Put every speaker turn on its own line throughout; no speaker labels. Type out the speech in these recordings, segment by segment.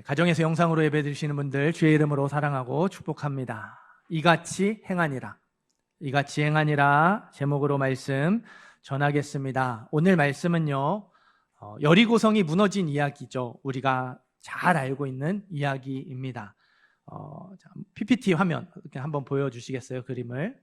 가정에서 영상으로 예배드리시는 분들 주의 이름으로 사랑하고 축복합니다. 이같이 행하니라. 이같이 행하니라 제목으로 말씀 전하겠습니다. 오늘 말씀은요, 여리고성이 무너진 이야기죠. 우리가 잘 알고 있는 이야기입니다. PPT 화면 이렇게 한번 보여주시겠어요? 그림을.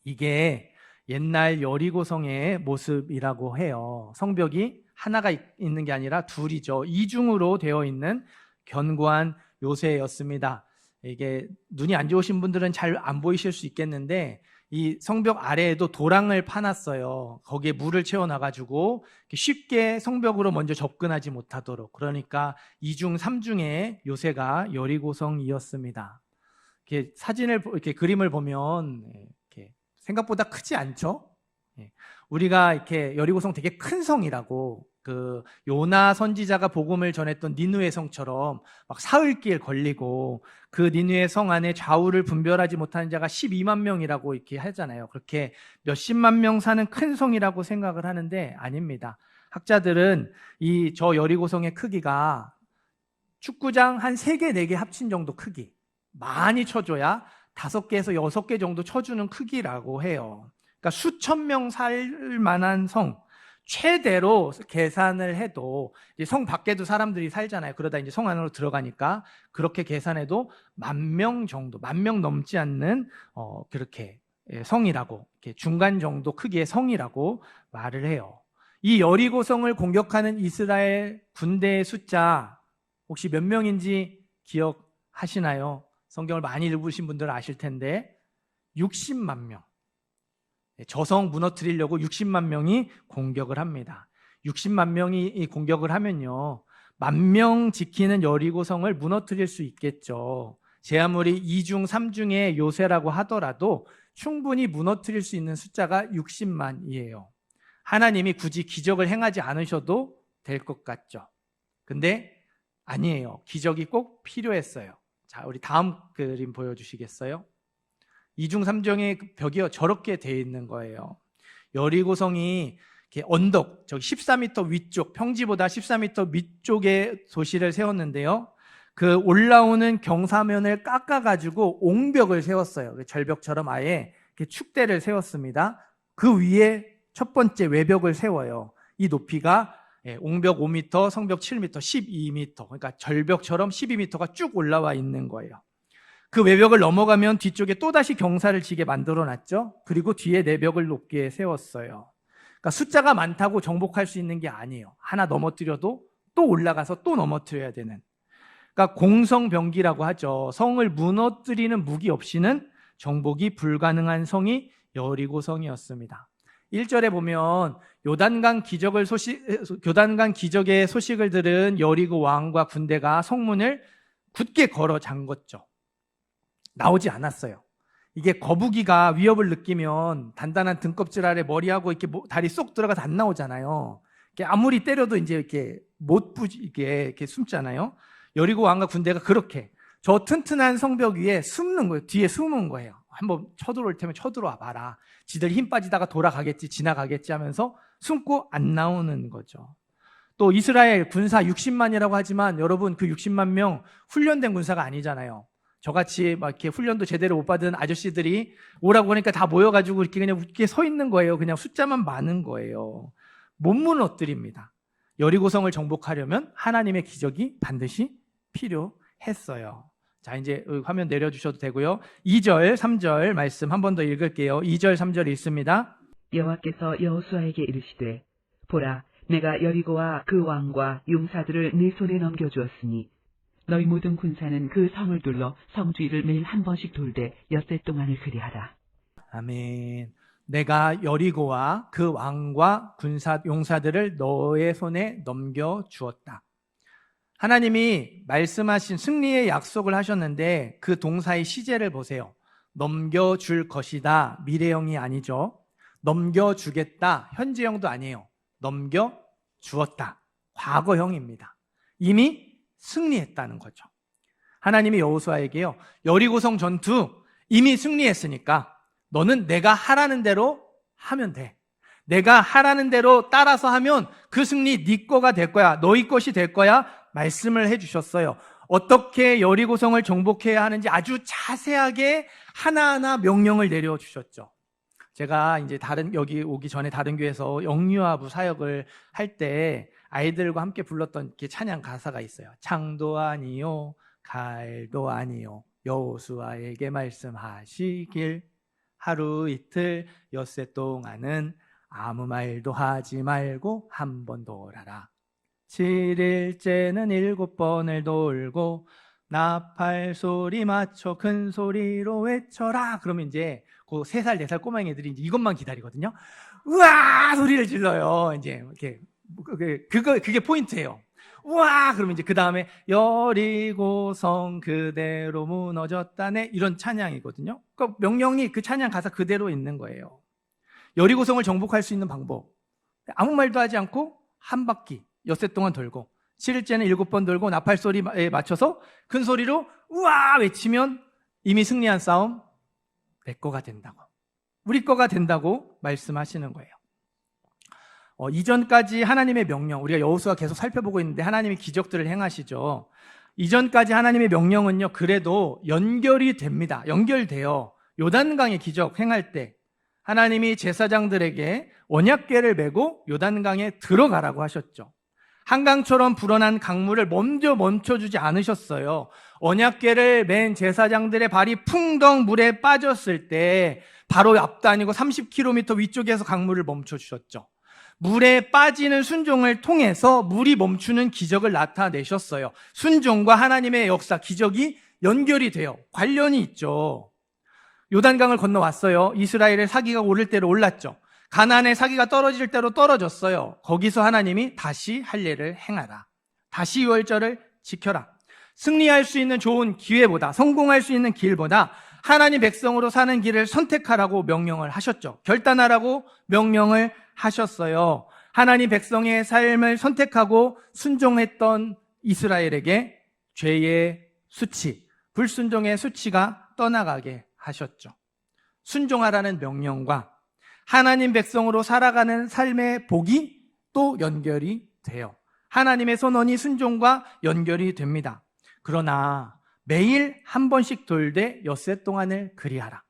이게 옛날 여리고성의 모습이라고 해요. 성벽이 하나가 있는 게 아니라 둘이죠. 이중으로 되어 있는 견고한 요새였습니다. 이게 눈이 안 좋으신 분들은 잘 안 보이실 수 있겠는데, 이 성벽 아래에도 도랑을 파놨어요. 거기에 물을 채워놔가지고 쉽게 성벽으로 먼저 접근하지 못하도록. 그러니까 2중, 3중의 요새가 여리고성이었습니다. 이렇게 사진을, 이렇게 그림을 보면 이렇게 생각보다 크지 않죠? 우리가 이렇게 여리고성 되게 큰 성이라고, 그 요나 선지자가 복음을 전했던 니느웨 성처럼 막 사흘길 걸리고 그 니느웨 성 안에 좌우를 분별하지 못하는 자가 12만 명이라고 이렇게 하잖아요. 그렇게 몇십만 명 사는 큰 성이라고 생각을 하는데 아닙니다. 학자들은 저 여리고성의 크기가 축구장 한 3개, 4개 합친 정도 크기, 많이 쳐줘야 5개에서 6개 정도 쳐주는 크기라고 해요. 그러니까 수천 명 살 만한 성, 최대로 계산을 해도, 이제 성 밖에도 사람들이 살잖아요. 그러다 이제 성 안으로 들어가니까 그렇게 계산해도 10,000명 정도, 10,000명 넘지 않는 그렇게 성이라고, 이렇게 중간 정도 크기의 성이라고 말을 해요. 이 여리고성을 공격하는 이스라엘 군대의 숫자 혹시 몇 명인지 기억하시나요? 성경을 많이 읽으신 분들은 아실 텐데 60만 명. 저성 무너뜨리려고 60만 명이 공격을 합니다. 60만 명이 공격을 하면요, 10,000명 지키는 여리고성을 무너뜨릴 수 있겠죠. 제 아무리 2중, 3중의 요새라고 하더라도 충분히 무너뜨릴 수 있는 숫자가 60만이에요. 하나님이 굳이 기적을 행하지 않으셔도 될 것 같죠. 근데 아니에요. 기적이 꼭 필요했어요. 자, 우리 다음 그림 보여주시겠어요? 2중, 3중의 벽이 저렇게 되어 있는 거예요. 여리고성이 이렇게 언덕, 저기 14m 위쪽, 평지보다 14m 위쪽에 도시를 세웠는데요. 그 올라오는 경사면을 깎아가지고 옹벽을 세웠어요. 절벽처럼 아예 이렇게 축대를 세웠습니다. 그 위에 첫 번째 외벽을 세워요. 이 높이가 옹벽 5m, 성벽 7m, 12m. 그러니까 절벽처럼 12m가 쭉 올라와 있는 거예요. 그 외벽을 넘어가면 뒤쪽에 또다시 경사를 지게 만들어놨죠. 그리고 뒤에 내벽을 높게 세웠어요. 그러니까 숫자가 많다고 정복할 수 있는 게 아니에요. 하나 넘어뜨려도 또 올라가서 또 넘어뜨려야 되는. 그러니까 공성병기라고 하죠. 성을 무너뜨리는 무기 없이는 정복이 불가능한 성이 여리고성이었습니다. 1절에 보면 요단강 기적의 소식을 들은 여리고 왕과 군대가 성문을 굳게 걸어 잠궜죠. 나오지 않았어요. 이게 거북이가 위협을 느끼면 단단한 등껍질 아래 머리하고 이렇게 다리 쏙 들어가서 안 나오잖아요. 이렇게 아무리 때려도 이제 이렇게 못 부지게 이렇게 숨잖아요. 여리고 왕과 군대가 그렇게 저 튼튼한 성벽 위에 숨는 거예요. 뒤에 숨은 거예요. 한번 쳐들어올 테면 쳐들어와 봐라. 지들 힘 빠지다가 돌아가겠지, 지나가겠지 하면서 숨고 안 나오는 거죠. 또 이스라엘 군사 60만이라고 하지만 여러분, 그 60만 명 훈련된 군사가 아니잖아요. 저같이 막 이렇게 훈련도 제대로 못 받은 아저씨들이 오라고 하니까 다 모여가지고 이렇게 그냥 웃게 서 있는 거예요. 그냥 숫자만 많은 거예요. 못 무너뜨립니다. 여리고성을 정복하려면 하나님의 기적이 반드시 필요했어요. 자, 이제 화면 내려주셔도 되고요. 2절, 3절 말씀 한 번 더 읽을게요. 2절, 3절 읽습니다.
여호와께서 여호수아에게 이르시되, 보라, 내가 여리고와 그 왕과 용사들을 네 손에 넘겨주었으니 너희 모든 군사는 그 성을 둘러 성 주위를 매일 한 번씩 돌되 엿새 동안을 그리하라.
아멘. 내가 여리고와 그 왕과 용사들을 너의 손에 넘겨주었다. 하나님이 말씀하신 승리의 약속을 하셨는데 그 동사의 시제를 보세요. 넘겨줄 것이다. 미래형이 아니죠. 넘겨주겠다. 현재형도 아니에요. 넘겨주었다. 과거형입니다. 이미 승리했다는 거죠. 하나님이 여호수아에게요, 여리고성 전투 이미 승리했으니까 너는 내가 하라는 대로 하면 돼. 내가 하라는 대로 따라서 하면 그 승리 네 거가 될 거야. 너희 것이 될 거야. 말씀을 해주셨어요. 어떻게 여리고성을 정복해야 하는지 아주 자세하게 하나하나 명령을 내려주셨죠. 제가 이제 여기 오기 전에 다른 교회에서 영유아부 사역을 할 때 아이들과 함께 불렀던 찬양 가사가 있어요. 창도 아니요, 칼도 아니요, 여호수아에게 말씀하시길 하루 이틀 엿새 동안은 아무 말도 하지 말고 한 번 돌아라. 7일째는 7번을 돌고 나팔 소리 맞춰 큰 소리로 외쳐라. 그러면 이제 그 3살, 4살 꼬맹이들이 이제 이것만 기다리거든요. 우와! 소리를 질러요. 이제 이렇게 그게 포인트예요. 우와! 그러면 이제 그 다음에 여리고성 그대로 무너졌다네, 이런 찬양이거든요. 그러니까 명령이 그 찬양 가사 그대로 있는 거예요. 여리고성을 정복할 수 있는 방법, 아무 말도 하지 않고 한 바퀴 엿새 동안 돌고 7일째는 7번 돌고 나팔 소리에 맞춰서 큰 소리로 우와 외치면 이미 승리한 싸움 내 거가 된다고, 우리 거가 된다고 말씀하시는 거예요. 이전까지 하나님의 명령, 우리가 여호수아 계속 살펴보고 있는데 하나님이 기적들을 행하시죠. 이전까지 하나님의 명령은요, 그래도 연결이 됩니다. 연결돼요. 요단강의 기적 행할 때 하나님이 제사장들에게 언약궤를 메고 요단강에 들어가라고 하셨죠. 한강처럼 불어난 강물을 먼저 멈춰주지 않으셨어요. 언약궤를 맨 제사장들의 발이 풍덩 물에 빠졌을 때 바로 앞도 아니고 30km 위쪽에서 강물을 멈춰주셨죠. 물에 빠지는 순종을 통해서 물이 멈추는 기적을 나타내셨어요. 순종과 하나님의 역사, 기적이 연결이 돼요. 관련이 있죠. 요단강을 건너왔어요. 이스라엘의 사기가 오를 대로 올랐죠. 가나안의 사기가 떨어질 대로 떨어졌어요. 거기서 하나님이 다시 할례를 행하라, 다시 유월절을 지켜라. 승리할 수 있는 좋은 기회보다, 성공할 수 있는 길보다 하나님 백성으로 사는 길을 선택하라고 명령을 하셨죠. 결단하라고 명령을 하셨어요. 하나님 백성의 삶을 선택하고 순종했던 이스라엘에게 죄의 수치, 불순종의 수치가 떠나가게 하셨죠. 순종하라는 명령과 하나님 백성으로 살아가는 삶의 복이 또 연결이 돼요. 하나님의 선언이 순종과 연결이 됩니다. 그러나 매일 한 번씩 돌되 엿새 동안을 그리하라.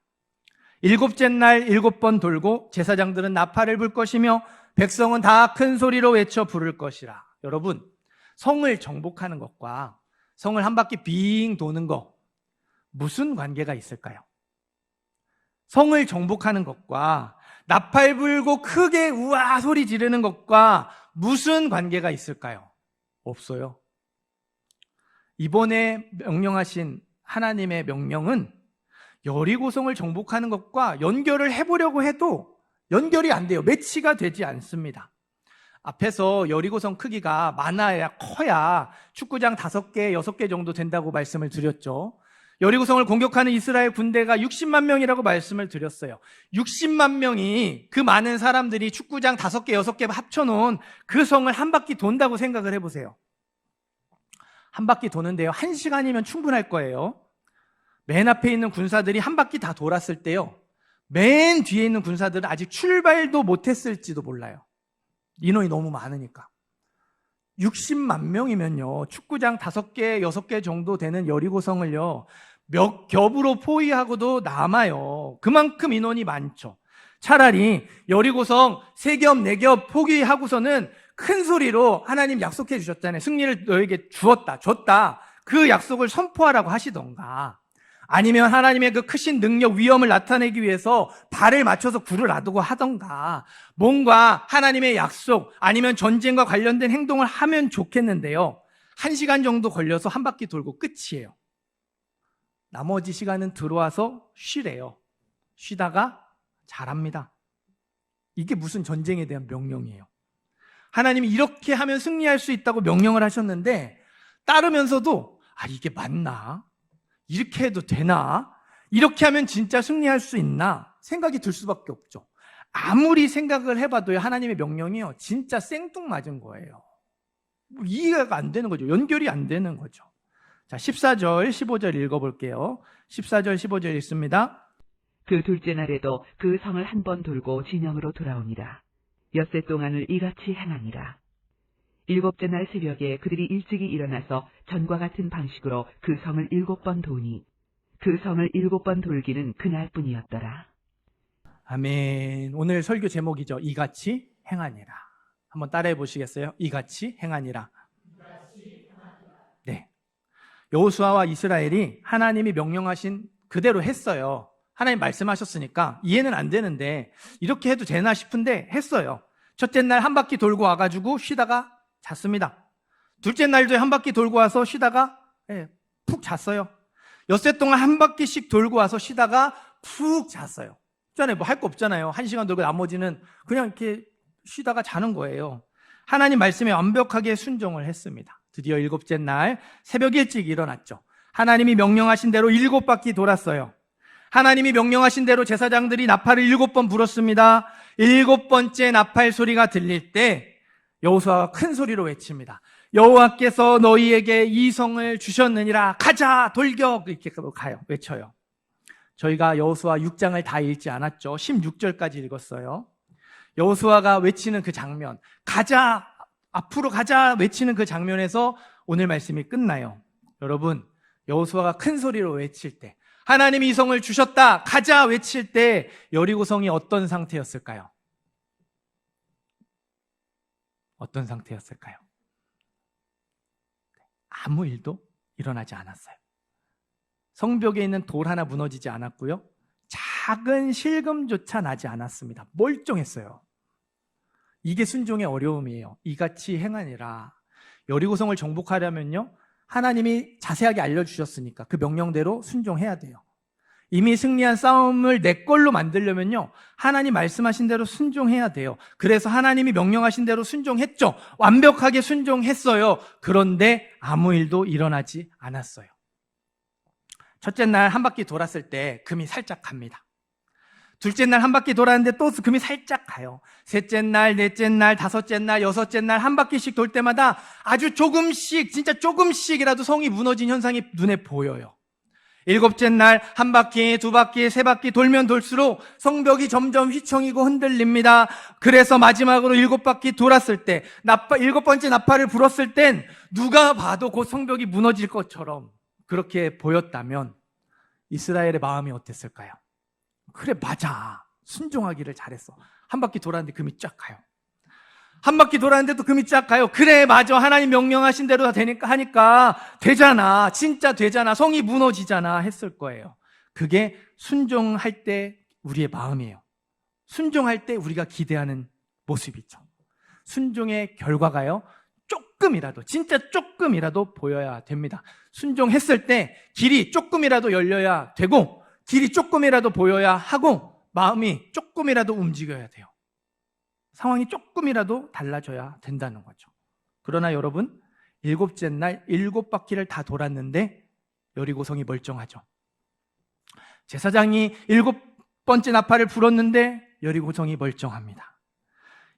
7째 날 7번 돌고 제사장들은 나팔을 불 것이며 백성은 다 큰 소리로 외쳐 부를 것이라. 여러분, 성을 정복하는 것과 성을 한 바퀴 빙 도는 것, 무슨 관계가 있을까요? 성을 정복하는 것과 나팔 불고 크게 우와 소리 지르는 것과 무슨 관계가 있을까요? 없어요. 이번에 명령하신 하나님의 명령은 여리고성을 정복하는 것과 연결을 해보려고 해도 연결이 안 돼요. 매치가 되지 않습니다. 앞에서 여리고성 크기가 많아야 커야 축구장 5개, 6개 정도 된다고 말씀을 드렸죠. 여리고성을 공격하는 이스라엘 군대가 60만 명이라고 말씀을 드렸어요. 60만 명이, 그 많은 사람들이 축구장 5개, 6개 합쳐놓은 그 성을 한 바퀴 돈다고 생각을 해보세요. 한 바퀴 도는데요, 1시간이면 충분할 거예요. 맨 앞에 있는 군사들이 한 바퀴 다 돌았을 때요, 맨 뒤에 있는 군사들은 아직 출발도 못했을지도 몰라요. 인원이 너무 많으니까. 60만 명이면요, 축구장 5개, 6개 정도 되는 여리고성을요, 몇 겹으로 포위하고도 남아요. 그만큼 인원이 많죠. 차라리 여리고성 3겹, 4겹 포기하고서는 큰 소리로 하나님 약속해 주셨잖아요. 승리를 너에게 줬다. 그 약속을 선포하라고 하시던가, 아니면 하나님의 그 크신 능력, 위엄을 나타내기 위해서 발을 맞춰서 굴을 놔두고 하던가, 뭔가 하나님의 약속 아니면 전쟁과 관련된 행동을 하면 좋겠는데요, 1시간 정도 걸려서 한 바퀴 돌고 끝이에요. 나머지 시간은 들어와서 쉬래요. 쉬다가 잘합니다. 이게 무슨 전쟁에 대한 명령이에요. 하나님이 이렇게 하면 승리할 수 있다고 명령을 하셨는데 따르면서도 이게 맞나? 이렇게 해도 되나? 이렇게 하면 진짜 승리할 수 있나? 생각이 들 수밖에 없죠. 아무리 생각을 해봐도요, 하나님의 명령이요, 진짜 생뚱맞은 거예요. 이해가 안 되는 거죠. 연결이 안 되는 거죠. 자, 14절, 15절 읽어볼게요. 14절, 15절 읽습니다.
그 둘째 날에도 그 성을 한 번 돌고 진영으로 돌아오니라. 엿새 동안을 이같이 행하니라. 일곱째 날 새벽에 그들이 일찍이 일어나서 전과 같은 방식으로 그 성을 7번 도니 그 성을 7번 돌기는 그날뿐이었더라.
아멘. 오늘 설교 제목이죠. 이같이 행하니라. 한번 따라해 보시겠어요? 이같이 행하니라. 네. 여호수아와 이스라엘이 하나님이 명령하신 그대로 했어요. 하나님 말씀하셨으니까 이해는 안 되는데 이렇게 해도 되나 싶은데 했어요. 첫째 날 한 바퀴 돌고 와가지고 쉬다가 잤습니다. 둘째 날도 한 바퀴 돌고 와서 쉬다가 푹 잤어요. 엿새 동안 한 바퀴씩 돌고 와서 쉬다가 푹 잤어요. 전에 뭐 할 거 없잖아요. 1시간 돌고 나머지는 그냥 이렇게 쉬다가 자는 거예요. 하나님 말씀에 완벽하게 순종을 했습니다. 드디어 7째 날 새벽 일찍 일어났죠. 하나님이 명령하신 대로 7바퀴 돌았어요. 하나님이 명령하신 대로 제사장들이 나팔을 7번 불었습니다. 7번째 나팔 소리가 들릴 때 여호수아가 큰 소리로 외칩니다. 여호와께서 너희에게 이 성을 주셨느니라. 가자 돌격. 이렇게 가요. 외쳐요. 저희가 여호수아 6장을 다 읽지 않았죠. 16절까지 읽었어요. 여호수아가 외치는 그 장면, 가자, 앞으로 가자 외치는 그 장면에서 오늘 말씀이 끝나요. 여러분, 여호수아가 큰 소리로 외칠 때, 하나님이 이 성을 주셨다, 가자 외칠 때 여리고성이 어떤 상태였을까요? 어떤 상태였을까요? 아무 일도 일어나지 않았어요. 성벽에 있는 돌 하나 무너지지 않았고요. 작은 실금조차 나지 않았습니다. 멀쩡했어요. 이게 순종의 어려움이에요. 이같이 행하니라. 여리고성을 정복하려면요, 하나님이 자세하게 알려주셨으니까 그 명령대로 순종해야 돼요. 이미 승리한 싸움을 내 걸로 만들려면요, 하나님 말씀하신 대로 순종해야 돼요. 그래서 하나님이 명령하신 대로 순종했죠. 완벽하게 순종했어요. 그런데 아무 일도 일어나지 않았어요. 첫째 날 한 바퀴 돌았을 때 금이 살짝 갑니다. 둘째 날 한 바퀴 돌았는데 또 금이 살짝 가요. 셋째 날, 넷째 날, 다섯째 날, 여섯째 날 한 바퀴씩 돌 때마다 아주 조금씩, 진짜 조금씩이라도 성이 무너진 현상이 눈에 보여요. 일곱째 날 한 바퀴, 두 바퀴, 세 바퀴 돌면 돌수록 성벽이 점점 휘청이고 흔들립니다. 그래서 마지막으로 7바퀴 돌았을 때, 7번째 나팔을 불었을 땐 누가 봐도 곧 성벽이 무너질 것처럼 그렇게 보였다면 이스라엘의 마음이 어땠을까요? 그래, 맞아. 순종하기를 잘했어. 한 바퀴 돌았는데 금이 쫙 가요. 한 바퀴 돌았는데도 금이 쫙 가요. 그래, 맞아. 하나님 명령하신 대로 다 되니까 하니까 되잖아. 진짜 되잖아. 성이 무너지잖아. 했을 거예요. 그게 순종할 때 우리의 마음이에요. 순종할 때 우리가 기대하는 모습이죠. 순종의 결과가요, 조금이라도, 진짜 조금이라도 보여야 됩니다. 순종했을 때 길이 조금이라도 열려야 되고, 길이 조금이라도 보여야 하고, 마음이 조금이라도 움직여야 돼요. 상황이 조금이라도 달라져야 된다는 거죠. 그러나 여러분, 7째 날 7바퀴를 다 돌았는데 여리고성이 멀쩡하죠. 제사장이 7번째 나팔을 불었는데 여리고성이 멀쩡합니다.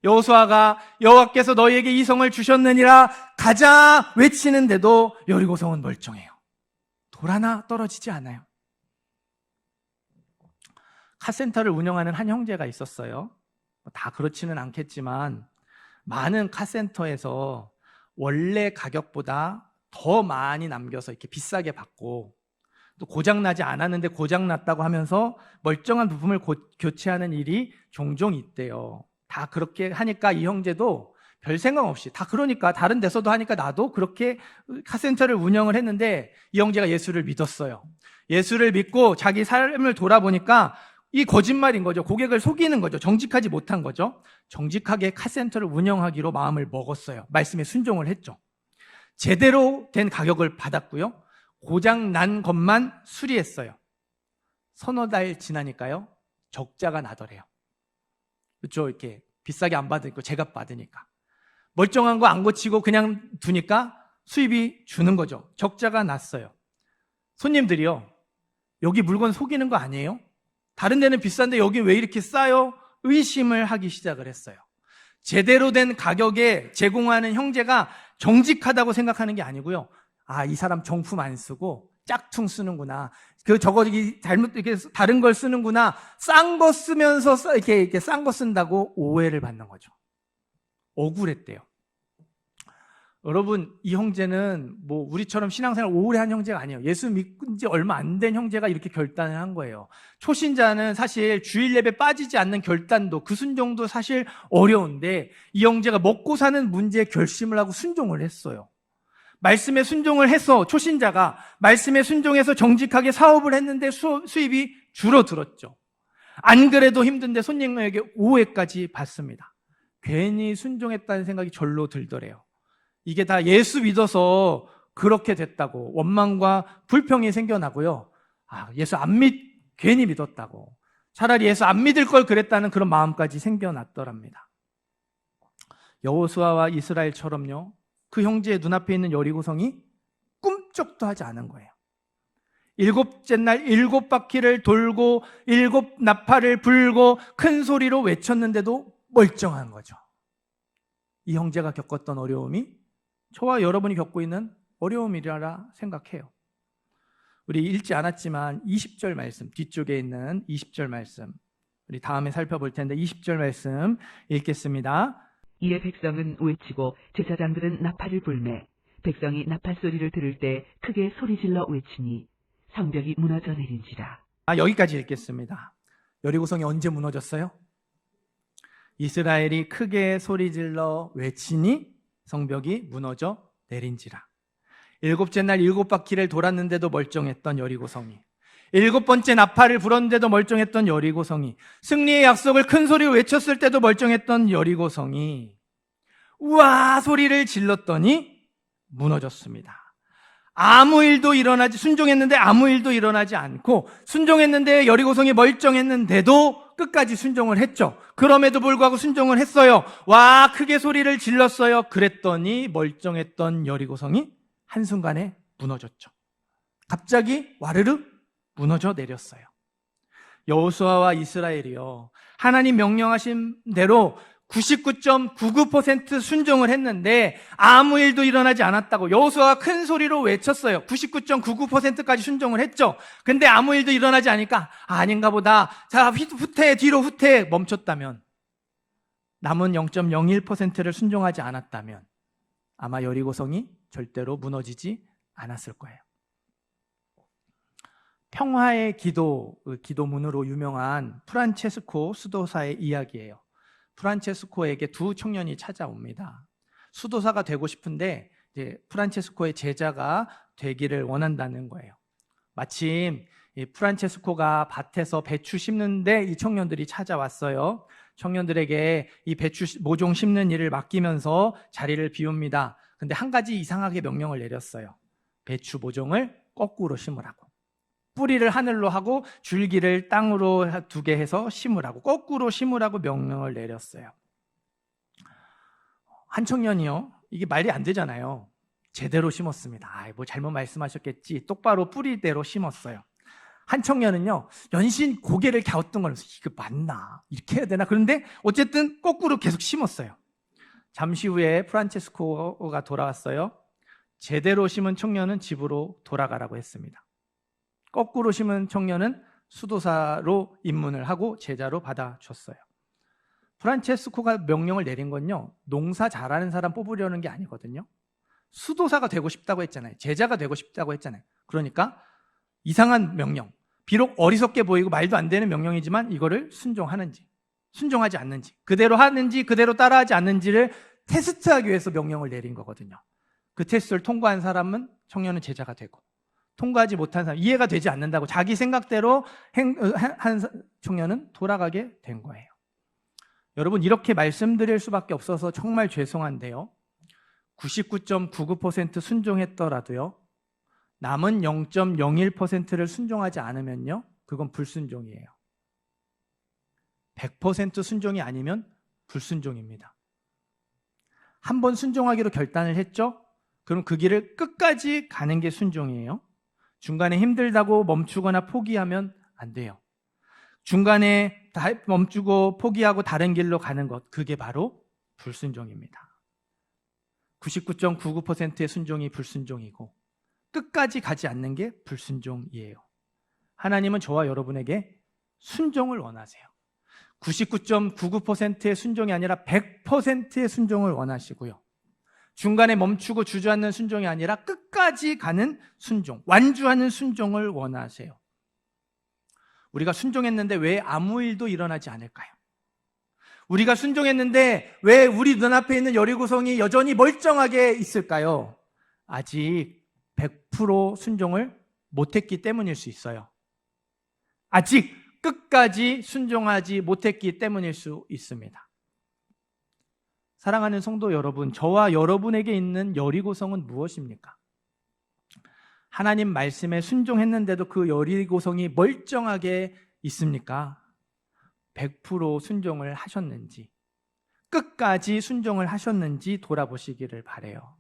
여호수아가 여호와께서 너희에게 이 성을 주셨느니라 가자 외치는데도 여리고성은 멀쩡해요. 돌 하나 떨어지지 않아요. 카센터를 운영하는 한 형제가 있었어요. 다 그렇지는 않겠지만 많은 카센터에서 원래 가격보다 더 많이 남겨서 이렇게 비싸게 받고, 또 고장나지 않았는데 고장났다고 하면서 멀쩡한 부품을 교체하는 일이 종종 있대요. 다 그렇게 하니까 이 형제도 별 생각 없이, 다 그러니까 다른 데서도 하니까 나도 그렇게 카센터를 운영을 했는데, 이 형제가 예수를 믿었어요. 예수를 믿고 자기 삶을 돌아보니까 이 거짓말인 거죠. 고객을 속이는 거죠. 정직하지 못한 거죠. 정직하게 카센터를 운영하기로 마음을 먹었어요. 말씀에 순종을 했죠. 제대로 된 가격을 받았고요. 고장 난 것만 수리했어요. 서너 달 지나니까요, 적자가 나더래요. 그렇죠? 이렇게 비싸게 안 받으니까, 제값 받으니까. 멀쩡한 거 안 고치고 그냥 두니까 수입이 주는 거죠. 적자가 났어요. 손님들이요, 여기 물건 속이는 거 아니에요? 다른 데는 비싼데 여기 왜 이렇게 싸요? 의심을 하기 시작을 했어요. 제대로 된 가격에 제공하는 형제가 정직하다고 생각하는 게 아니고요. 아, 이 사람 정품 안 쓰고 짝퉁 쓰는구나. 저기 잘못 이렇게 다른 걸 쓰는구나. 싼 거 쓰면서 이렇게 싼 거 쓴다고 오해를 받는 거죠. 억울했대요. 여러분, 이 형제는 뭐 우리처럼 신앙생활 오래 한 형제가 아니에요. 예수 믿은 지 얼마 안 된 형제가 이렇게 결단을 한 거예요. 초신자는 사실 주일 예배 빠지지 않는 결단도, 그 순종도 사실 어려운데 이 형제가 먹고 사는 문제에 결심을 하고 순종을 했어요. 말씀에 순종을 해서 초신자가 말씀에 순종해서 정직하게 사업을 했는데 수입이 줄어들었죠. 안 그래도 힘든데 손님에게 오해까지 받습니다. 괜히 순종했다는 생각이 절로 들더래요. 이게 다 예수 믿어서 그렇게 됐다고 원망과 불평이 생겨나고요. 예수 괜히 믿었다고. 차라리 예수 안 믿을 걸 그랬다는 그런 마음까지 생겨났더랍니다. 여호수아와 이스라엘처럼요. 그 형제의 눈앞에 있는 여리고성이 꿈쩍도 하지 않은 거예요. 7째 날 7바퀴를 돌고 7나팔을 불고 큰 소리로 외쳤는데도 멀쩡한 거죠. 이 형제가 겪었던 어려움이 저와 여러분이 겪고 있는 어려움이라 생각해요. 우리 읽지 않았지만 20절 말씀, 뒤쪽에 있는 20절 말씀, 우리 다음에 살펴볼 텐데 20절 말씀 읽겠습니다.
이에 백성은 외치고 제사장들은 나팔을 불매 백성이 나팔 소리를 들을 때 크게 소리질러 외치니 성벽이 무너져 내린지라.
여기까지 읽겠습니다. 여리고성이 언제 무너졌어요? 이스라엘이 크게 소리질러 외치니 성벽이 무너져 내린지라. 7째 날 7바퀴를 돌았는데도 멀쩡했던 여리고성이, 7번째 나팔을 불었는데도 멀쩡했던 여리고성이, 승리의 약속을 큰 소리로 외쳤을 때도 멀쩡했던 여리고성이 우와 소리를 질렀더니 무너졌습니다. 순종했는데 아무 일도 일어나지 않고, 순종했는데 여리고성이 멀쩡했는데도 끝까지 순종을 했죠. 그럼에도 불구하고 순종을 했어요. 와, 크게 소리를 질렀어요. 그랬더니 멀쩡했던 여리고성이 한순간에 무너졌죠. 갑자기 와르르 무너져 내렸어요. 여호수아와 이스라엘이요, 하나님 명령하신 대로 99.99% 순종을 했는데 아무 일도 일어나지 않았다고 여호수아가 큰 소리로 외쳤어요. 99.99%까지 순종을 했죠. 근데 아무 일도 일어나지 않으니까 아닌가 보다. 자, 뒤로 후퇴 멈췄다면, 남은 0.01%를 순종하지 않았다면 아마 여리고성이 절대로 무너지지 않았을 거예요. 평화의 기도문으로 유명한 프란체스코 수도사의 이야기예요. 프란체스코에게 두 청년이 찾아옵니다. 수도사가 되고 싶은데 이제 프란체스코의 제자가 되기를 원한다는 거예요. 마침 이 프란체스코가 밭에서 배추 심는데 이 청년들이 찾아왔어요. 청년들에게 이 배추 모종 심는 일을 맡기면서 자리를 비웁니다. 근데 한 가지 이상하게 명령을 내렸어요. 배추 모종을 거꾸로 심으라고. 뿌리를 하늘로 하고 줄기를 땅으로 두게 해서 심으라고, 거꾸로 심으라고 명령을 내렸어요. 한 청년이요, 이게 말이 안 되잖아요. 제대로 심었습니다. 뭐 잘못 말씀하셨겠지. 똑바로 뿌리대로 심었어요. 한 청년은요, 연신 고개를 갸우뚱거리면서 이거 맞나? 이렇게 해야 되나? 그런데 어쨌든 거꾸로 계속 심었어요. 잠시 후에 프란체스코가 돌아왔어요. 제대로 심은 청년은 집으로 돌아가라고 했습니다. 거꾸로 심은 청년은 수도사로 입문을 하고 제자로 받아줬어요. 프란체스코가 명령을 내린 건요, 농사 잘하는 사람 뽑으려는 게 아니거든요. 수도사가 되고 싶다고 했잖아요. 제자가 되고 싶다고 했잖아요. 그러니까 이상한 명령, 비록 어리석게 보이고 말도 안 되는 명령이지만 이거를 순종하는지 순종하지 않는지, 그대로 하는지 그대로 따라하지 않는지를 테스트하기 위해서 명령을 내린 거거든요. 그 테스트를 통과한 사람은 청년은 제자가 되고, 통과하지 못한 사람, 이해가 되지 않는다고 자기 생각대로 한 청년은 돌아가게 된 거예요. 여러분, 이렇게 말씀드릴 수밖에 없어서 정말 죄송한데요, 99.99% 순종했더라도요, 남은 0.01%를 순종하지 않으면요, 그건 불순종이에요. 100% 순종이 아니면 불순종입니다. 한번 순종하기로 결단을 했죠? 그럼 그 길을 끝까지 가는 게 순종이에요. 중간에 힘들다고 멈추거나 포기하면 안 돼요. 중간에 멈추고 포기하고 다른 길로 가는 것, 그게 바로 불순종입니다. 99.99%의 순종이 불순종이고 끝까지 가지 않는 게 불순종이에요. 하나님은 저와 여러분에게 순종을 원하세요. 99.99%의 순종이 아니라 100%의 순종을 원하시고요. 중간에 멈추고 주저앉는 순종이 아니라 끝까지 가는 순종, 완주하는 순종을 원하세요. 우리가 순종했는데 왜 아무 일도 일어나지 않을까요? 우리가 순종했는데 왜 우리 눈앞에 있는 여리고성이 여전히 멀쩡하게 있을까요? 아직 100% 순종을 못했기 때문일 수 있어요. 아직 끝까지 순종하지 못했기 때문일 수 있습니다. 사랑하는 성도 여러분, 저와 여러분에게 있는 여리고성은 무엇입니까? 하나님 말씀에 순종했는데도 그 여리고성이 멀쩡하게 있습니까? 100% 순종을 하셨는지, 끝까지 순종을 하셨는지 돌아보시기를 바라요.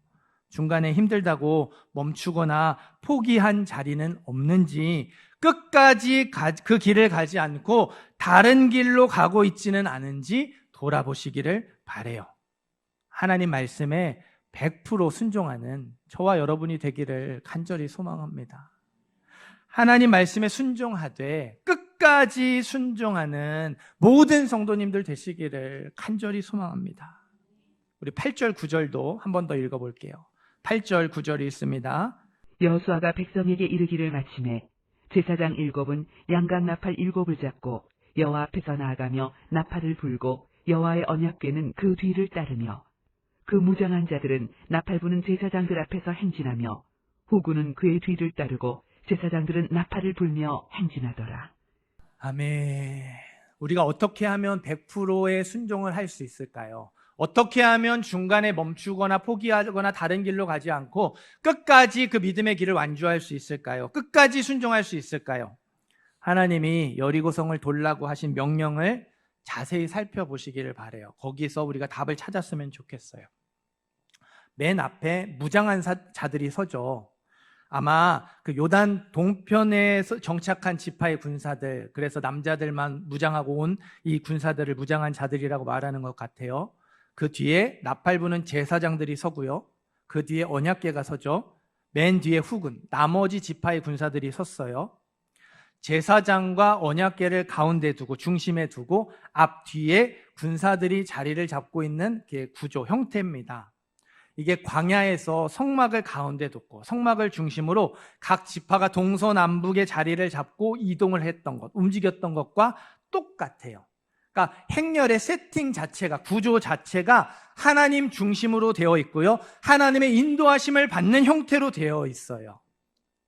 중간에 힘들다고 멈추거나 포기한 자리는 없는지, 끝까지 그 길을 가지 않고 다른 길로 가고 있지는 않은지 돌아보시기를 바라요. 하나님 말씀에 100% 순종하는 저와 여러분이 되기를 간절히 소망합니다. 하나님 말씀에 순종하되 끝까지 순종하는 모든 성도님들 되시기를 간절히 소망합니다. 우리 8절 9절도 한 번 더 읽어볼게요. 8절 9절이 있습니다.
여호수아가 백성에게 이르기를 마침에 제사장 7은 양각 나팔 7을 잡고 여호와 앞에서 나아가며 나팔을 불고 여호와의 언약궤는 그 뒤를 따르며 그 무장한 자들은 나팔 부는 제사장들 앞에서 행진하며 후군은 그의 뒤를 따르고 제사장들은 나팔을 불며 행진하더라.
아멘. 우리가 어떻게 하면 100%의 순종을 할 수 있을까요? 어떻게 하면 중간에 멈추거나 포기하거나 다른 길로 가지 않고 끝까지 그 믿음의 길을 완주할 수 있을까요? 끝까지 순종할 수 있을까요? 하나님이 여리고성을 돌라고 하신 명령을 자세히 살펴보시기를 바라요. 거기서 우리가 답을 찾았으면 좋겠어요. 맨 앞에 무장한 자들이 서죠. 아마 그 요단 동편에 정착한 지파의 군사들, 그래서 남자들만 무장하고 온 이 군사들을 무장한 자들이라고 말하는 것 같아요. 그 뒤에 나팔 부는 제사장들이 서고요. 그 뒤에 언약궤가 서죠. 맨 뒤에 후군, 나머지 지파의 군사들이 섰어요. 제사장과 언약궤를 가운데 두고 중심에 두고 앞 뒤에 군사들이 자리를 잡고 있는 구조, 형태입니다. 이게 광야에서 성막을 가운데 두고 성막을 중심으로 각 지파가 동서남북의 자리를 잡고 이동을 했던 것, 움직였던 것과 똑같아요. 그러니까 행렬의 세팅 자체가, 구조 자체가 하나님 중심으로 되어 있고요. 하나님의 인도하심을 받는 형태로 되어 있어요.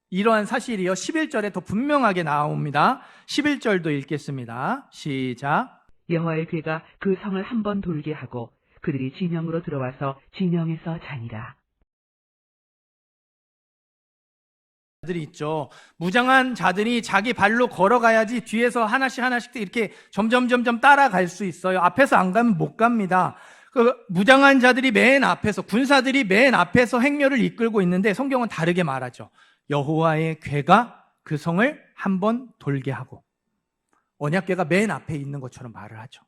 이러한 사실이요 11절에 더 분명하게 나옵니다. 11절도 읽겠습니다. 시작.
여호와의 궤가 그 성을 한 번 돌게 하고 그들이 진영으로 들어와서 진영에서 자니라.
자들이 있죠. 무장한 자들이 자기 발로 걸어가야지 뒤에서 하나씩 이렇게 점점 따라갈 수 있어요. 앞에서 안 가면 못 갑니다. 그 무장한 자들이 맨 앞에서, 군사들이 맨 앞에서 행렬을 이끌고 있는데 성경은 다르게 말하죠. 여호와의 궤가 그 성을 한번 돌게 하고, 언약궤가 맨 앞에 있는 것처럼 말을 하죠.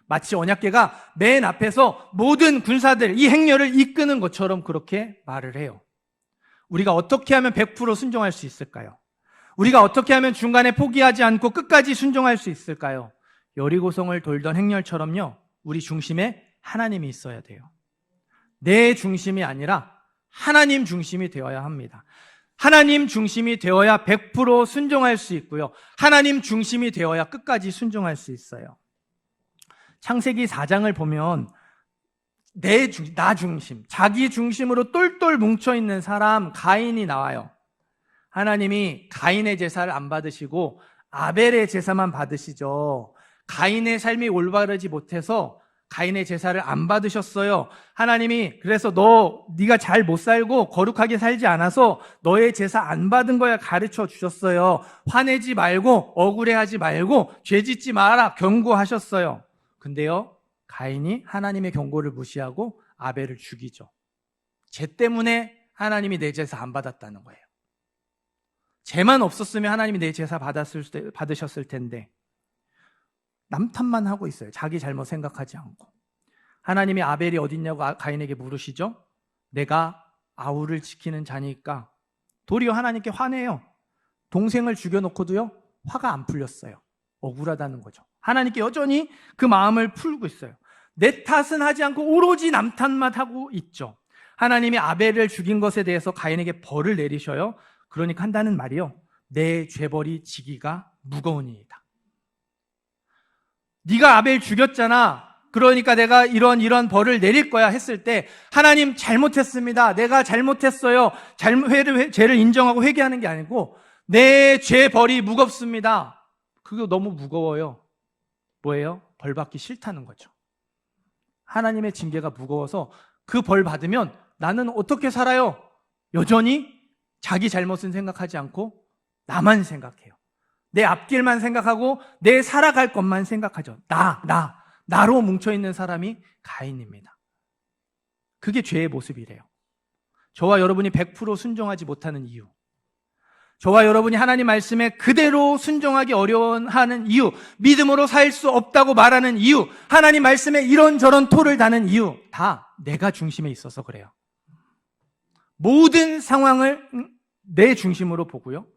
마치 언약궤가 맨 앞에서 모든 군사들, 이 행렬을 이끄는 것처럼 그렇게 말을 해요. 우리가 어떻게 하면 100% 순종할 수 있을까요? 우리가 어떻게 하면 중간에 포기하지 않고 끝까지 순종할 수 있을까요? 여리고성을 돌던 행렬처럼요, 우리 중심에 하나님이 있어야 돼요. 내 중심이 아니라 하나님 중심이 되어야 합니다. 하나님 중심이 되어야 100% 순종할 수 있고요. 하나님 중심이 되어야 끝까지 순종할 수 있어요. 창세기 4장을 보면 나 중심, 자기 중심으로 똘똘 뭉쳐있는 사람 가인이 나와요. 하나님이 가인의 제사를 안 받으시고 아벨의 제사만 받으시죠. 가인의 삶이 올바르지 못해서 가인의 제사를 안 받으셨어요. 하나님이 그래서 네가 잘 못 살고 거룩하게 살지 않아서 너의 제사 안 받은 거야 가르쳐 주셨어요. 화내지 말고 억울해하지 말고 죄짓지 마라 경고하셨어요. 근데요, 가인이 하나님의 경고를 무시하고 아벨을 죽이죠. 죄 때문에 하나님이 내 제사 안 받았다는 거예요. 죄만 없었으면 하나님이 내 제사 받으셨을 텐데 남 탓만 하고 있어요. 자기 잘못 생각하지 않고. 하나님이 아벨이 어딨냐고 가인에게 물으시죠. 내가 아우를 지키는 자니까. 도리어 하나님께 화내요. 동생을 죽여놓고도요, 화가 안 풀렸어요. 억울하다는 거죠. 하나님께 여전히 그 마음을 풀고 있어요. 내 탓은 하지 않고 오로지 남 탓만 하고 있죠. 하나님이 아벨을 죽인 것에 대해서 가인에게 벌을 내리셔요. 그러니까 한다는 말이요, 내 죄벌이 지기가 무거우니이다. 네가 아벨 죽였잖아. 그러니까 내가 이런 벌을 내릴 거야 했을 때, 하나님 잘못했습니다. 내가 잘못했어요. 죄를 인정하고 회개하는 게 아니고, 내 죄벌이 무겁습니다. 그거 너무 무거워요. 뭐예요? 벌 받기 싫다는 거죠. 하나님의 징계가 무거워서 그 벌 받으면 나는 어떻게 살아요? 여전히 자기 잘못은 생각하지 않고 나만 생각해요. 내 앞길만 생각하고 내 살아갈 것만 생각하죠. 나로 뭉쳐있는 사람이 가인입니다. 그게 죄의 모습이래요. 저와 여러분이 100% 순종하지 못하는 이유, 저와 여러분이 하나님 말씀에 그대로 순종하기 어려워하는 이유, 믿음으로 살 수 없다고 말하는 이유, 하나님 말씀에 이런저런 토를 다는 이유, 다 내가 중심에 있어서 그래요. 모든 상황을 내 중심으로 보고요,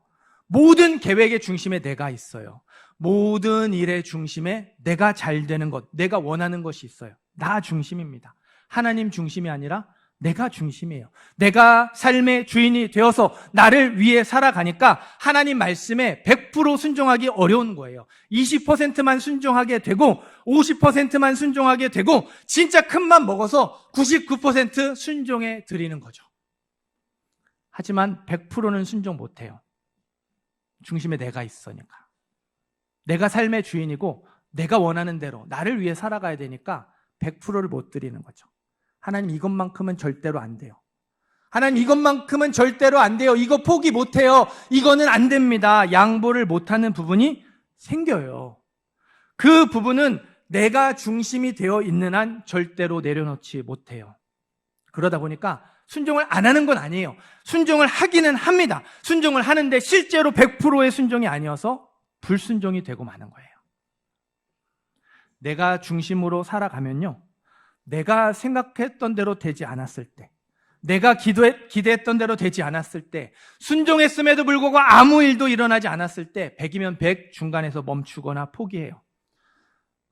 모든 계획의 중심에 내가 있어요. 모든 일의 중심에 내가 잘 되는 것, 내가 원하는 것이 있어요. 나 중심입니다. 하나님 중심이 아니라 내가 중심이에요. 내가 삶의 주인이 되어서 나를 위해 살아가니까 하나님 말씀에 100% 순종하기 어려운 거예요. 20%만 순종하게 되고 50%만 순종하게 되고 진짜 큰 맘 먹어서 99% 순종해 드리는 거죠. 하지만 100%는 순종 못해요. 중심에 내가 있으니까. 내가 삶의 주인이고 내가 원하는 대로 나를 위해 살아가야 되니까 100%를 못 드리는 거죠. 하나님 이것만큼은 절대로 안 돼요. 하나님 이것만큼은 절대로 안 돼요. 이거 포기 못해요. 이거는 안 됩니다. 양보를 못하는 부분이 생겨요. 그 부분은 내가 중심이 되어 있는 한 절대로 내려놓지 못해요. 그러다 보니까 순종을 안 하는 건 아니에요. 순종을 하기는 합니다. 순종을 하는데 실제로 100%의 순종이 아니어서 불순종이 되고 마는 거예요. 내가 중심으로 살아가면요, 내가 생각했던 대로 되지 않았을 때, 내가 기대했던 대로 되지 않았을 때, 순종했음에도 불구하고 아무 일도 일어나지 않았을 때 100이면 100 중간에서 멈추거나 포기해요.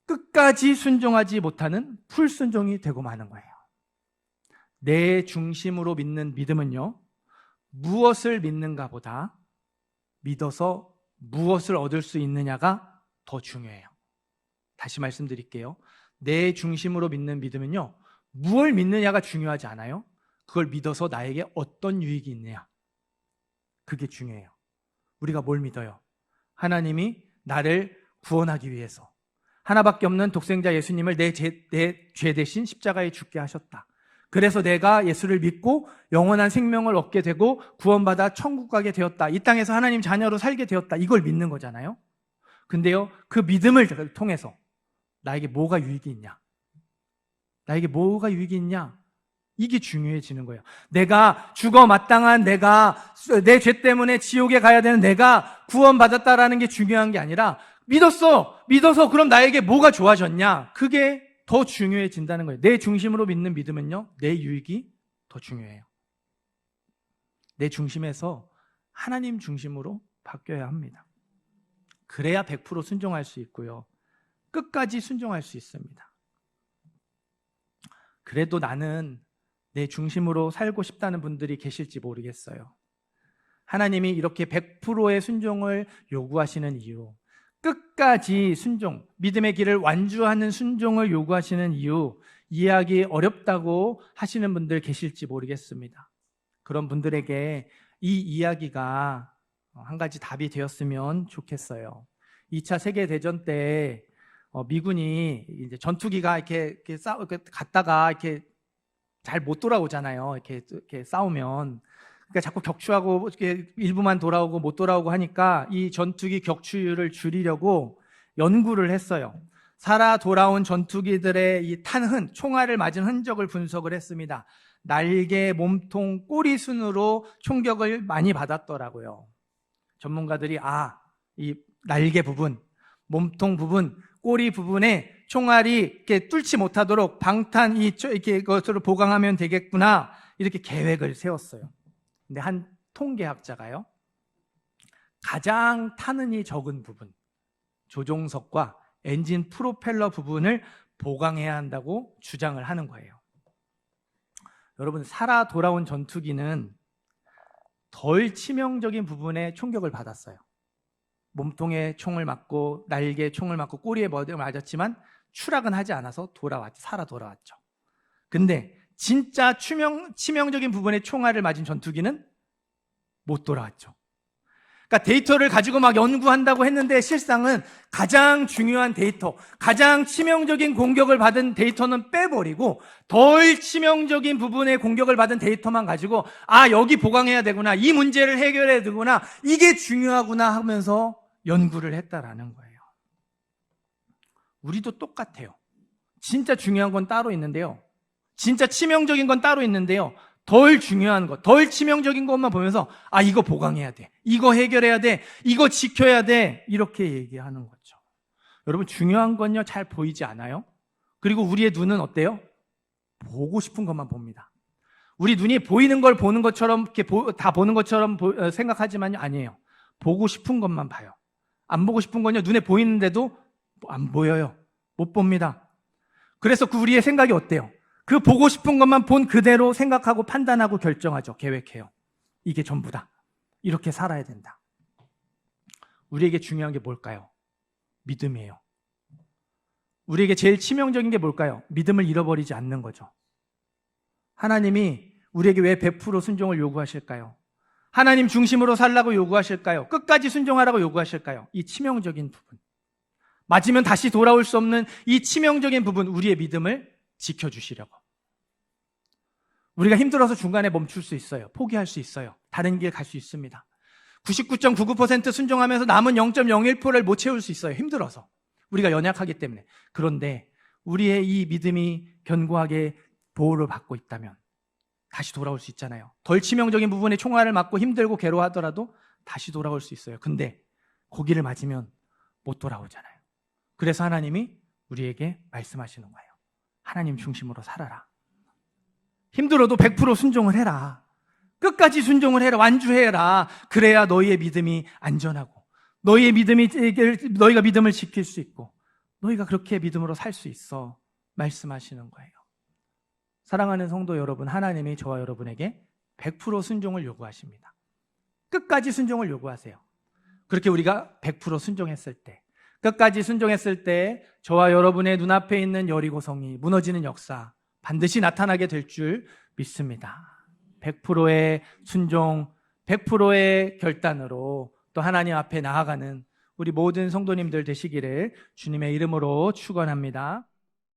끝까지 순종하지 못하는 불순종이 되고 마는 거예요. 내 중심으로 믿는 믿음은요, 무엇을 믿는가 보다 믿어서 무엇을 얻을 수 있느냐가 더 중요해요. 다시 말씀드릴게요. 내 중심으로 믿는 믿음은요, 무엇을 믿느냐가 중요하지 않아요. 그걸 믿어서 나에게 어떤 유익이 있느냐, 그게 중요해요. 우리가 뭘 믿어요? 하나님이 나를 구원하기 위해서 하나밖에 없는 독생자 예수님을 내 죄 대신 십자가에 죽게 하셨다. 그래서 내가 예수를 믿고 영원한 생명을 얻게 되고 구원받아 천국 가게 되었다. 이 땅에서 하나님 자녀로 살게 되었다. 이걸 믿는 거잖아요. 근데요, 그 믿음을 통해서 나에게 뭐가 유익이 있냐? 나에게 뭐가 유익이 있냐? 이게 중요해지는 거예요. 내가 죽어 마땅한 내가, 내 죄 때문에 지옥에 가야 되는 내가 구원받았다라는 게 중요한 게 아니라 믿어서 그럼 나에게 뭐가 좋아졌냐? 그게 더 중요해진다는 거예요. 내 중심으로 믿는 믿음은요, 내 유익이 더 중요해요. 내 중심에서 하나님 중심으로 바뀌어야 합니다. 그래야 100% 순종할 수 있고요, 끝까지 순종할 수 있습니다. 그래도 나는 내 중심으로 살고 싶다는 분들이 계실지 모르겠어요. 하나님이 이렇게 100%의 순종을 요구하시는 이유, 끝까지 순종, 믿음의 길을 완주하는 순종을 요구하시는 이유, 이해하기 어렵다고 하시는 분들 계실지 모르겠습니다. 그런 분들에게 이 이야기가 한 가지 답이 되었으면 좋겠어요. 2차 세계대전 때 미군이 이제 전투기가 이렇게 갔다가 이렇게 잘 못 돌아오잖아요. 이렇게 싸우면. 그러니까 자꾸 격추하고 이렇게 일부만 돌아오고 못 돌아오고 하니까 이 전투기 격추율을 줄이려고 연구를 했어요. 살아 돌아온 전투기들의 이 탄 총알을 맞은 흔적을 분석을 했습니다. 날개, 몸통, 꼬리 순으로 총격을 많이 받았더라고요. 전문가들이 이 날개 부분, 몸통 부분, 꼬리 부분에 총알이 이렇게 뚫지 못하도록 방탄 이렇게 것으로 보강하면 되겠구나, 이렇게 계획을 세웠어요. 근데 한 통계학자가요, 가장 탄흔이 적은 부분, 조종석과 엔진 프로펠러 부분을 보강해야 한다고 주장을 하는 거예요. 여러분, 살아 돌아온 전투기는 덜 치명적인 부분에 총격을 받았어요. 몸통에 총을 맞고 날개에 총을 맞고 꼬리에 맞았지만 추락은 하지 않아서 살아 돌아왔죠. 근데 진짜 치명적인 부분에 총알을 맞은 전투기는 못 돌아왔죠. 그러니까 데이터를 가지고 막 연구한다고 했는데 실상은 가장 중요한 데이터, 가장 치명적인 공격을 받은 데이터는 빼버리고 덜 치명적인 부분의 공격을 받은 데이터만 가지고 여기 보강해야 되구나, 이 문제를 해결해야 되구나, 이게 중요하구나 하면서 연구를 했다라는 거예요. 우리도 똑같아요. 진짜 중요한 건 따로 있는데요. 진짜 치명적인 건 따로 있는데요. 덜 중요한 것, 덜 치명적인 것만 보면서 이거 보강해야 돼, 이거 해결해야 돼, 이거 지켜야 돼, 이렇게 얘기하는 거죠. 여러분, 중요한 건요 잘 보이지 않아요? 그리고 우리의 눈은 어때요? 보고 싶은 것만 봅니다. 우리 눈이 보이는 걸 보는 것처럼 이렇게 다 보는 것처럼 생각하지만요, 아니에요. 보고 싶은 것만 봐요. 안 보고 싶은 건요 눈에 보이는데도 안 보여요. 못 봅니다. 그래서 우리의 생각이 어때요? 그 보고 싶은 것만 본 그대로 생각하고 판단하고 결정하죠. 계획해요. 이게 전부다. 이렇게 살아야 된다. 우리에게 중요한 게 뭘까요? 믿음이에요. 우리에게 제일 치명적인 게 뭘까요? 믿음을 잃어버리지 않는 거죠. 하나님이 우리에게 왜 100% 순종을 요구하실까요? 하나님 중심으로 살라고 요구하실까요? 끝까지 순종하라고 요구하실까요? 이 치명적인 부분. 맞으면 다시 돌아올 수 없는 이 치명적인 부분, 우리의 믿음을 지켜주시려고. 우리가 힘들어서 중간에 멈출 수 있어요. 포기할 수 있어요. 다른 길 갈 수 있습니다. 99.99% 순종하면서 남은 0.01%를 못 채울 수 있어요. 힘들어서. 우리가 연약하기 때문에. 그런데 우리의 이 믿음이 견고하게 보호를 받고 있다면 다시 돌아올 수 있잖아요. 덜 치명적인 부분에 총알을 맞고 힘들고 괴로워하더라도 다시 돌아올 수 있어요. 근데 고기를 맞으면 못 돌아오잖아요. 그래서 하나님이 우리에게 말씀하시는 거예요. 하나님 중심으로 살아라. 힘들어도 100% 순종을 해라. 끝까지 순종을 해라. 완주해라. 그래야 너희의 믿음이 안전하고 너희가 믿음을 지킬 수 있고 너희가 그렇게 믿음으로 살 수 있어 말씀하시는 거예요. 사랑하는 성도 여러분, 하나님이 저와 여러분에게 100% 순종을 요구하십니다. 끝까지 순종을 요구하세요. 그렇게 우리가 100% 순종했을 때, 끝까지 순종했을 때 저와 여러분의 눈앞에 있는 여리고성이 무너지는 역사 반드시 나타나게 될 줄 믿습니다. 100%의 순종, 100%의 결단으로 또 하나님 앞에 나아가는 우리 모든 성도님들 되시기를 주님의 이름으로 축원합니다.